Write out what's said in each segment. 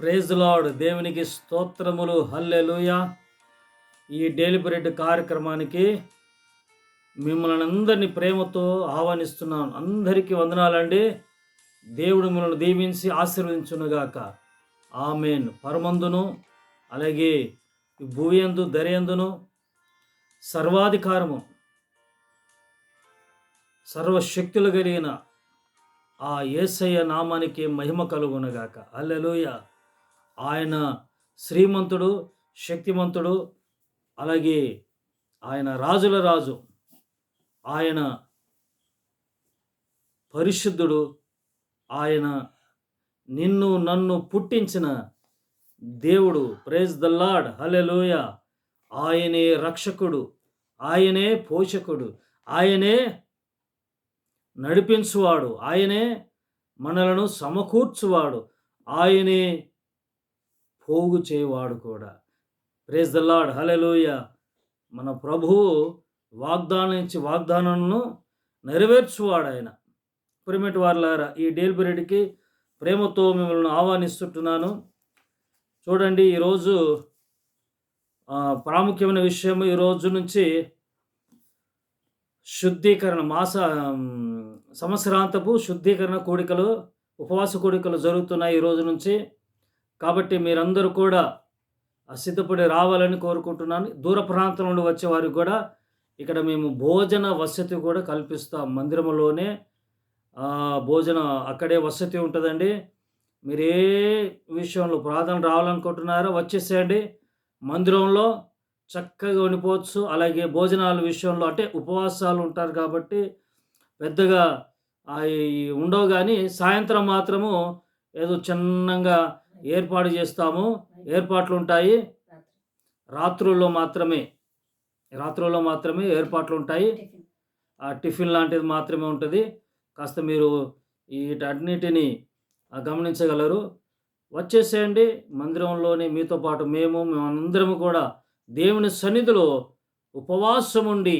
Praise lord. దేవునికి స్తోత్రములు. హల్లెలూయా. ఈ డైలీ బ్రెడ్ కార్యక్రమానికి మిమ్మల్ని అందరినీ ప్రేమతో ఆహ్వానిస్తున్నాను. అందరికీ వందనాలండి. దేవుడు మిమ్మల్ని దీవించి ఆశీర్వదించునుగాక. ఆమేన్. పరమందును అలాగే ఈ భూయందు దరియందును సర్వాధికారము సర్వశక్తులు కలిగిన ఆ యేసయ్య నామానికి మహిమ కలుగునగాక. హల్లెలూయా. ఆయన శ్రీమంతుడు, శక్తిమంతుడు, అలాగే ఆయన రాజుల రాజు, ఆయన పరిశుద్ధుడు, ఆయన నిన్ను నన్ను పుట్టించిన దేవుడు. Praise the Lord. హల్లెలూయా. ఆయనే రక్షకుడు, ఆయనే పోషకుడు, ఆయనే నడిపించువాడు, ఆయనే మనలను సమకూర్చువాడు, ఆయనే పోగు చేయవాడు కూడా. Praise the Lord. హల్లెలూయా. మన ప్రభువు వాగ్దానం నుంచి వాగ్దానాలను నెరవేర్చువాడు ఆయన. ప్రియమైన వారలారా, ఈ డైలీ బ్రెడ్కి ప్రేమతో మిమ్మల్ని ఆహ్వానిస్తుంటున్నాను. చూడండి, ఈరోజు ప్రాముఖ్యమైన విషయం. ఈరోజు నుంచి శుద్ధీకరణ సంవత్సరాంతపు శుద్ధీకరణ కూడికలు, ఉపవాస కూడికలు జరుగుతున్నాయి ఈ రోజు నుంచి. కాబట్టి మీరందరూ కూడా సిద్ధపడి రావాలని కోరుకుంటున్నాను. దూర ప్రాంతం నుండి వచ్చే వారికి కూడా ఇక్కడ మేము భోజన వసతి కూడా కల్పిస్తాం. మందిరంలోనే భోజన అక్కడే వసతి ఉంటుందండి. మీరు ఏ విషయంలో ప్రార్థన రావాలనుకుంటున్నారో వచ్చేసేయండి. మందిరంలో చక్కగా ఉండిపోవచ్చు. అలాగే భోజనాల విషయంలో అంటే ఉపవాసాలు ఉంటారు కాబట్టి పెద్దగా అవి ఉండవు, కానీ సాయంత్రం మాత్రము ఏదో చిన్నగా ఏర్పాటు చేస్తాము. ఏర్పాట్లు ఉంటాయి. రాత్రుల్లో మాత్రమే ఏర్పాట్లు ఉంటాయి. టిఫిన్ లాంటిది మాత్రమే ఉంటుంది. కాస్త మీరు వీటన్నిటిని గమనించగలరు. వచ్చేసేయండి. మందిరంలోని మీతో పాటు మేమందరము కూడా దేవుని సన్నిధిలో ఉపవాసం ఉండి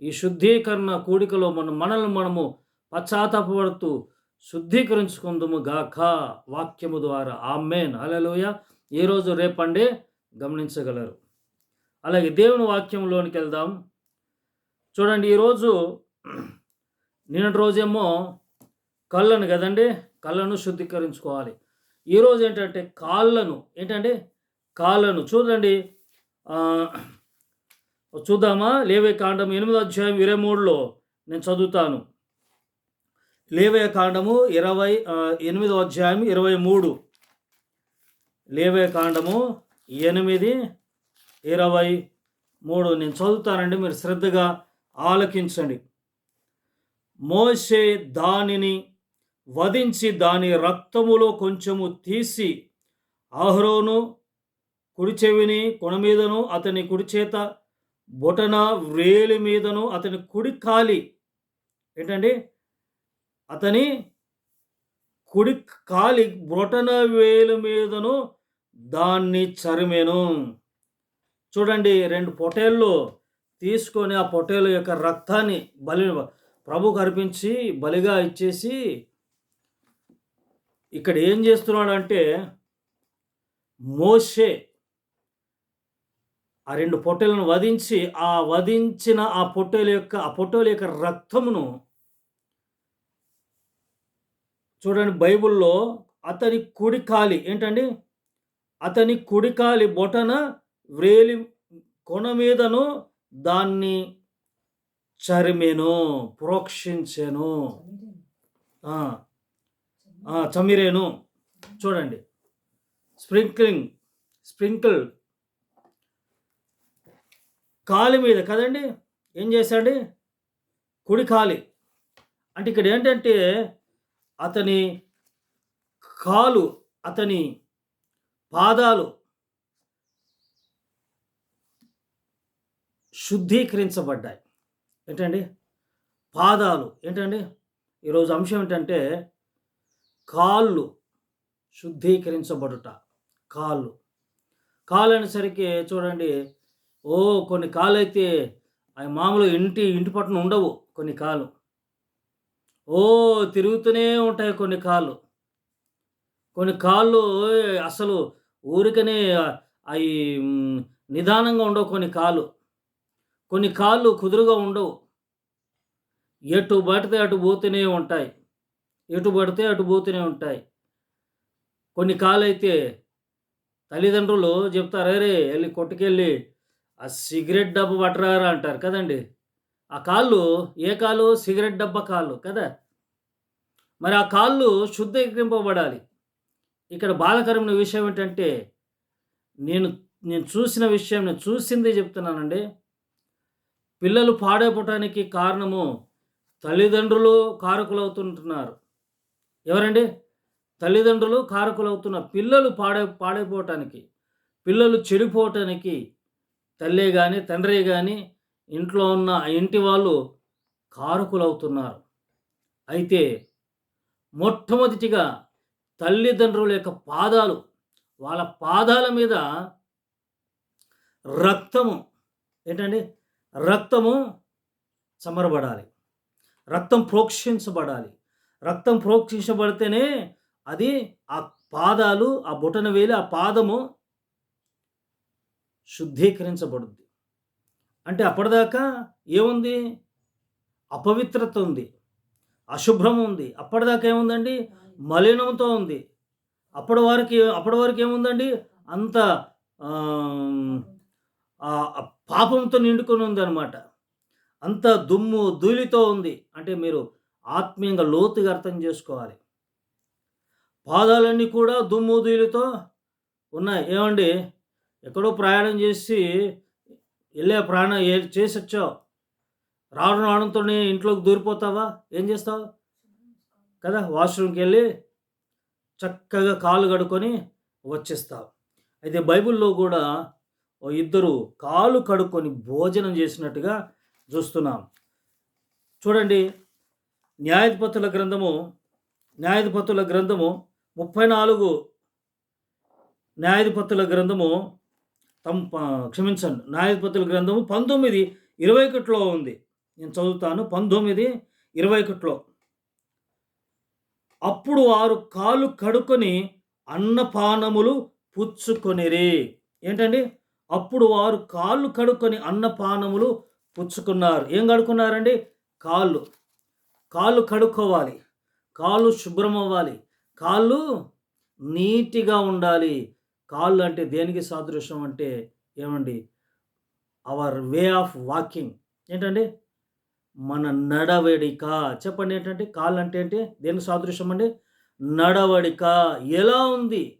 ఈ శుద్ధీకరణ కూడికలో మనల్ని మనము పశ్చాత్తాపడుతూ శుద్ధీకరించుకుందుము గాక వాక్యము ద్వారా. ఆమేన్. హల్లెలూయా. ఈరోజు రేపండే గమనించగలరు. అలాగే దేవుని వాక్యంలోనికి వెళ్దాం. చూడండి, ఈరోజు నిన్నటి రోజేమో కళ్ళను కదండి, కళ్ళను శుద్ధీకరించుకోవాలి. ఈరోజు ఏంటంటే కాళ్ళను చూడండి. చూద్దామా? లేవే కాండం 8వ అధ్యాయం 23లో నేను చదువుతాను. లేవే కాండము 8వ అధ్యాయం 23. లేవే కాండము 8:23 నేను చదువుతానండి, మీరు శ్రద్ధగా ఆలకించండి. మోషే దానిని వధించి దాని రక్తములో కొంచెము తీసి అహరోను కుడి చెవిని కొన మీదను, అతని కుడి చేత బొటన వ్రేలి మీదను, అతని కుడి కాలి అతని కుడి కాలి బొటన వేలు మీదను దాన్ని చరిమెను. చూడండి, 2 పొటేళ్ళు తీసుకొని ఆ పొటేలు యొక్క రక్తాన్ని ప్రభుకు అర్పించి బలిగా ఇచ్చేసి ఇక్కడ ఏం చేస్తున్నాడంటే మోషే ఆ 2 పొట్టేలను వధించి వధించిన ఆ పొట్టేల యొక్క రక్తమును చూడండి, బైబిల్లో అతని కుడికాలి బొటన వ్రేలి కొన మీదను దాన్ని చరిమెను, ప్రోక్షించెను, చమిరేను. చూడండి, స్ప్రింకిల్ కాలి మీద కదండి. ఏం చేశాడు? కుడి కాలి అంటే ఇక్కడ ఏంటంటే అతని కాలు, అతని పాదాలు శుద్ధీకరించబడ్డాయి. పాదాలు ఈరోజు అంశం ఏంటంటే కాళ్ళు శుద్ధీకరించబడుట. కాళ్ళు అనేసరికి చూడండి, కొన్ని కాళ్ళు అయితే అవి మామూలు ఇంటి పట్టున ఉండవు. కొన్ని కాళ్ళు తిరుగుతూనే ఉంటాయి. కొన్ని కాళ్ళు కొన్ని కాళ్ళు అసలు ఊరికనే అయి నిదానంగా ఉండవు కొన్ని కాళ్ళు. కొన్ని కాళ్ళు కుదురుగా ఉండవు. ఎటు పడితే అటు పోతూనే ఉంటాయి. ఎటు పడితే అటు పోతూనే ఉంటాయి. కొన్ని కాళ్ళైతే తల్లిదండ్రులు చెప్తారు, "అరేరే! ఎళ్లి కొట్టుకెళ్ళి ఆ సిగరెట్ డబ్బా పట్టరారా" అంటారు కదండీ! ఆ కాళ్ళు ఏ కాళ్ళు? సిగరెట్ డబ్బా కాళ్ళు కదా! మరి ఆ కాళ్ళు శుద్ధీకరింపబడాలి. ఇక్కడ బాధాకరమైన విషయం ఏంటంటే, నేను నేను చూసిన విషయం, నేను చూసిందే చెప్తున్నానండి. పిల్లలు పాడైపోవటానికి కారణము తల్లిదండ్రులు కారకులవుతుంటున్నారు. ఎవరండి? తల్లిదండ్రులు కారకులవుతున్నారు. పిల్లలు పాడైపోవటానికి, పిల్లలు చెడిపోవటానికి తల్లే గాని, తండ్రే గాని, ఇంట్లో ఉన్న ఇంటి వాళ్ళు కారకులవుతున్నారు. అయితే మొట్టమొదటిగా తల్లిదండ్రుల యొక్క పాదాలు, వాళ్ళ పాదాల మీద రక్తము ఏంటండి? రక్తము చమరబడాలి. రక్తం ప్రోక్షించబడాలి. రక్తం ప్రోక్షించబడితేనే అది ఆ పాదాలు, ఆ బొటనవేలు, ఆ పాదము శుద్ధీకరించబడుద్ది. అంటే అప్పటిదాకా ఏముంది? అపవిత్రత ఉంది. అశుభ్రం ఉంది. అప్పటిదాకా ఏముందండి? మలినంతో ఉంది. అప్పటి వరకు ఏముందండి? అంత పాపంతో నిండుకొని ఉందనమాట. అంత దుమ్ము, ధూళితో ఉంది. అంటే మీరు ఆత్మీయంగా లోతుగా అర్థం చేసుకోవాలి. పాదాలన్నీ కూడా దుమ్ము, ధూళితో ఉన్నాయి. ఏవండీ? ఎక్కడో ప్రయాణం చేసి చేసొచ్చావు. రావడంతోనే ఇంట్లోకి దూరిపోతావా? ఏం చేస్తావు? కదా! వాష్‌రూమ్‌కెళ్ళి చక్కగా కాళ్ళు కడుక్కొని వచ్చేస్తావు. అయితే బైబిల్‌లో కూడా ఇద్దరు కాళ్ళు కడుక్కొని భోజనం చేసినట్టుగా చూస్తున్నాం. చూడండి, న్యాయాధిపతుల గ్రంథము 34 న్యాయాధిపతుల గ్రంథము న్యాయాధిపతుల గ్రంథము 19:21లో ఉంది. నేను చదువుతాను. 19:21లో. అప్పుడు వారు కాళ్ళు కడుక్కొని అన్నపానములు పుచ్చుకొనిరి. ఏంటండి? అప్పుడు వారు కాళ్ళు కడుక్కొని అన్నపానములు పుచ్చుకున్నారు. ఏం కడుక్కున్నారండి? కాళ్ళు. కాళ్ళు కడుక్కోవాలి. కాళ్ళు శుభ్రం అవ్వాలి. కాళ్ళు నీట్‌గా ఉండాలి. కాళ్ళు అంటే దేనికి సాదృశ్యం అంటే ఏమండి? Our way of walking. ఏంటండి? మన నడవడిక. చెప్పండి ఏంటంటే కాళ్ళు అంటే ఏంటి? దేనికి సాదృశ్యం అండి? నడవడిక ఎలా ఉంది?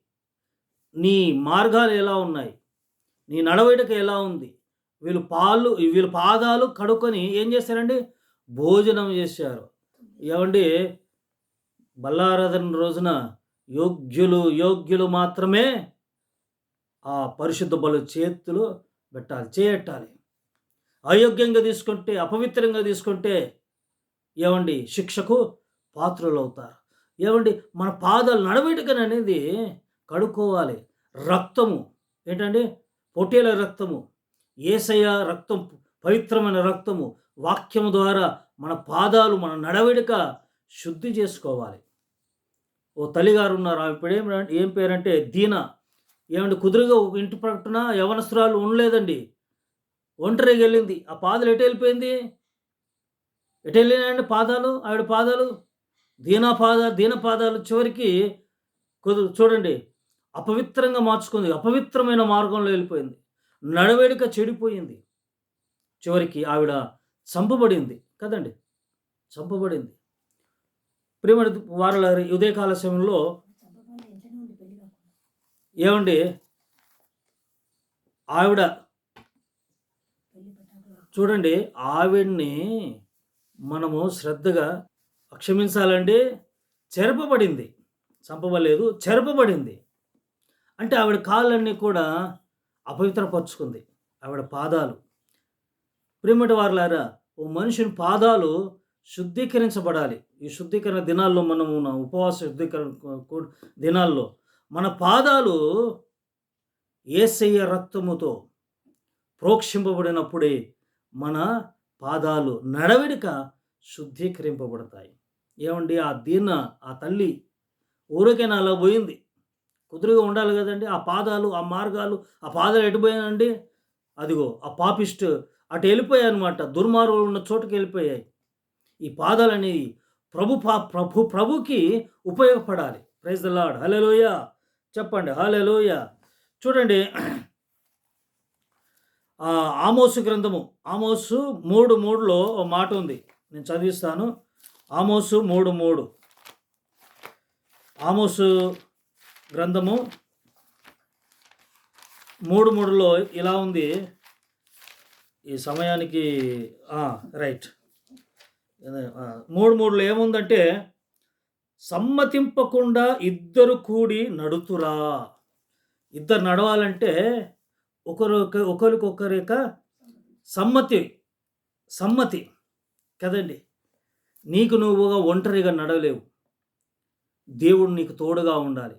నీ మార్గాలు ఎలా ఉన్నాయి? నీ నడవడిక ఎలా ఉంది? వీళ్ళు పాదాలు కడుక్కొని ఏం చేశారండి? భోజనం చేశారు. ఏవండీ? బల్లారాధన రోజున యోగ్యులు మాత్రమే ఆ పరిశుద్ధ బలు చేతులు చేయట్టాలి. అయోగ్యంగా తీసుకుంటే, అపవిత్రంగా తీసుకుంటే ఏవండి? శిక్షకు పాత్రులవుతారు. ఏవండి? మన పాదాలు నడవడికననేది కడుక్కోవాలి. రక్తము ఏంటండి? పొట్టేల రక్తము, యేసయ్య రక్తం, పవిత్రమైన రక్తము, వాక్యము ద్వారా మన పాదాలు, మన నడవడిక శుద్ధి చేసుకోవాలి. ఓ తల్లిగారు ఉన్నారు. ఆమె ఏం పేరంటే దీనా. ఏమండి? కుదురుగా ఒక ఇంటి పట్టున యవనస్తురాలు ఉండలేదండి. ఒంటరిగా వెళ్ళింది. ఆ పాదాలు ఎటెళ్ళిపోయింది? ఎటెళ్ళినాయండి పాదాలు? ఆవిడ పాదాలు దీన పాదాలు చివరికి చూడండి, అపవిత్రంగా మార్చుకుంది. అపవిత్రమైన మార్గంలో వెళ్ళిపోయింది. నడవడిక చెడిపోయింది. చివరికి ఆవిడ చంపబడింది కదండి! చంపబడింది. ప్రియమైన వారలారా, ఉదయకాల సమయంలో ఏమండి? ఆవిడ చూడండి, ఆవిడ్ని మనము శ్రద్ధగా క్షమించాలండి. చెరపబడింది. చంపబడలేదు, చెరపబడింది. అంటే ఆవిడ కాళ్ళన్నీ కూడా అపవిత్రపరుచుకుంది. ఆవిడ పాదాలు. ప్రియమైన వారలారా, ఓ మనిషిని పాదాలు శుద్ధీకరించబడాలి. ఈ శుద్ధీకరణ దినాల్లో మనము ఉపవాస శుద్ధీకరణ దినాల్లో మన పాదాలు యేసయ్య రక్తముతో ప్రోక్షింపబడినప్పుడే మన పాదాలు నడవడిక శుద్ధీకరింపబడతాయి. ఏమండి? ఆ తల్లి ఊరికైనా అలా పోయింది. కుదురుగా ఉండాలి కదండి. ఆ పాదాలు, ఆ మార్గాలు, ఆ పాదాలు ఎటుపోయాయండి? అదిగో ఆ పాపిస్ట్ అటు వెళ్ళిపోయాయన్నమాట. దుర్మార్గులు ఉన్న చోటుకి వెళ్ళిపోయాయి. ఈ పాదాలనేవి ప్రభుకి ఉపయోగపడాలి. Praise the Lord. హల్లెలూయా! చెప్పండి హల్లెలూయా! చూడండి, ఆమోసు గ్రంథము, ఆమోసు 3:3లో ఓ మాట ఉంది. నేను చదివిస్తాను. ఆమోసు 3:3. ఆమోసు గ్రంథము 3:3లో ఇలా ఉంది. ఈ సమయానికి రైట్. 3:3లో ఏముందంటే, సమ్మతింపకుండా ఇద్దరు కూడి నడుతురా. ఇద్దరు నడవాలంటే ఒకరికొకరి యొక్క సమ్మతి కదండి. నీకు నువ్వుగా ఒంటరిగా నడవలేవు. దేవుడు నీకు తోడుగా ఉండాలి.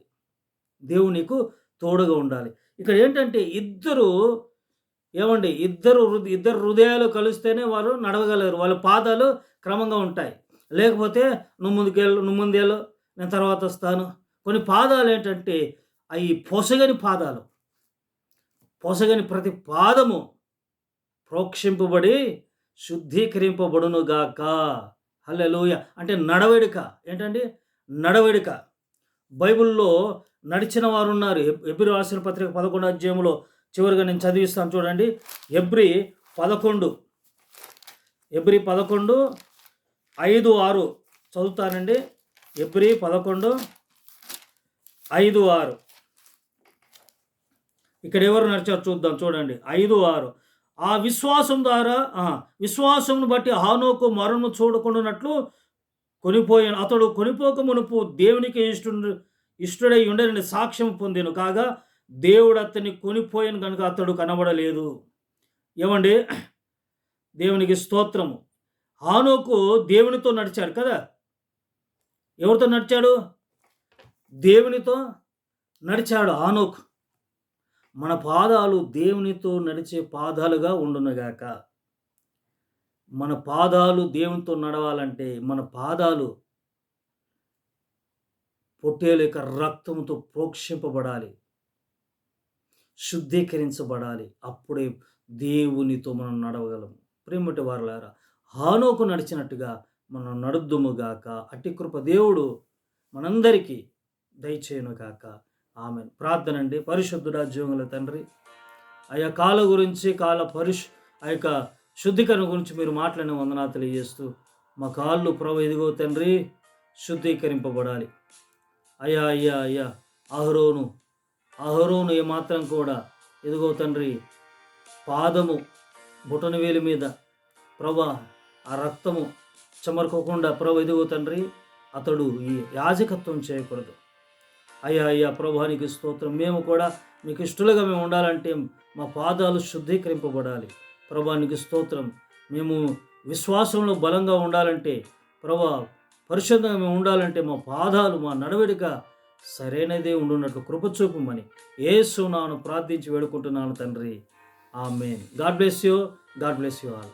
దేవుడు నీకు తోడుగా ఉండాలి. ఇక్కడ ఏంటంటే ఇద్దరు ఇద్దరు హృదయాలు కలిస్తేనే వారు నడవగలరు. వాళ్ళ పాదాలు క్రమంగా ఉంటాయి. లేకపోతే నువ్వు ముందేళ్ళు, నేను తర్వాత వస్తాను. కొన్ని పాదాలు ఏంటంటే అవి పొసగని పాదాలు. పొసగని ప్రతి పాదము ప్రోక్షింపబడి శుద్ధీకరింపబడునుగాక. హల్లెలూయా! అంటే నడవడిక ఏంటండి? నడవడిక. బైబిల్లో నడిచిన వారు ఉన్నారు. హెబ్రీ రాసిన పత్రిక 11వ అధ్యాయంలో చివరిగా నేను చదివిస్తాను చూడండి. హెబ్రీ 11 5, 6 చదువుతానండి. హెబ్రీ 11 5, 6. ఇక్కడ ఎవరు నడిచారు చూద్దాం. చూడండి 5, 6. ఆ విశ్వాసం ద్వారా విశ్వాసమును బట్టి హానోకు మరణము చూడకుండానట్లు కొనిపోయాను. అతడు కొనిపోక మునుపు దేవునికి ఇష్టడై ఉండని సాక్ష్యం పొందెను. కాగా దేవుడు అతన్ని కొనిపోయాను కనుక అతడు కనబడలేదు. ఏమండి? దేవునికి స్తోత్రము. హానోకు దేవునితో నడిచాడు కదా. ఎవరితో నడిచాడు? దేవునితో నడిచాడు హానోకు. మన పాదాలు దేవునితో నడిచే పాదాలుగా ఉండునుగాక. మన పాదాలు దేవునితో నడవాలంటే మన పాదాలు పొట్టేల యొక్క రక్తంతో ప్రోక్షింపబడాలి, శుద్ధీకరించబడాలి. అప్పుడే దేవునితో మనం నడవగలము. ప్రేమటి వారలారా, హానోకు నడిచినట్టుగా మనం నడుద్దుముగాక. అట్టి కృప దేవుడు మనందరికీ దయచేయునుగాక. ఆమెన్. ప్రార్థన అండి. పరిశుద్ధుడా, జీవముల తండ్రి, ఆ యొక్క కాల గురించి ఆ యొక్క శుద్ధీకరణ గురించి మీరు మాట్లాడిన వందనాలు తెలియజేస్తూ, మా కాళ్ళు ప్రభు ఇదిగో తండ్రి శుద్ధీకరింపబడాలి. అయ్యా అహరోను ఏమాత్రం కూడా ఇదిగో తండ్రి పాదము బొటన వేలి మీద ప్రభా ఆ రక్తము చెమరుకోకుండా ప్రభు ఇదిగో తండ్రి అతడు ఈ యాజకత్వం చేయకూడదు. అయ్యా ప్రభువానికి స్తోత్రం. మేము కూడా మీకు ఇష్టలుగా మేము ఉండాలంటే మా పాదాలు శుద్ధీకరింపబడాలి. ప్రభువానికి స్తోత్రం. మేము విశ్వాసంలో బలంగా ఉండాలంటే, ప్రభా పరిశుద్ధంగా మేము ఉండాలంటే మా పాదాలు, మా నడవడిక సరైనదే ఉండున్నట్లు కృప చూపమని యేసు నామమున ప్రార్థించి వేడుకుంటున్నాను తండ్రి. ఆమేన్. God bless you all.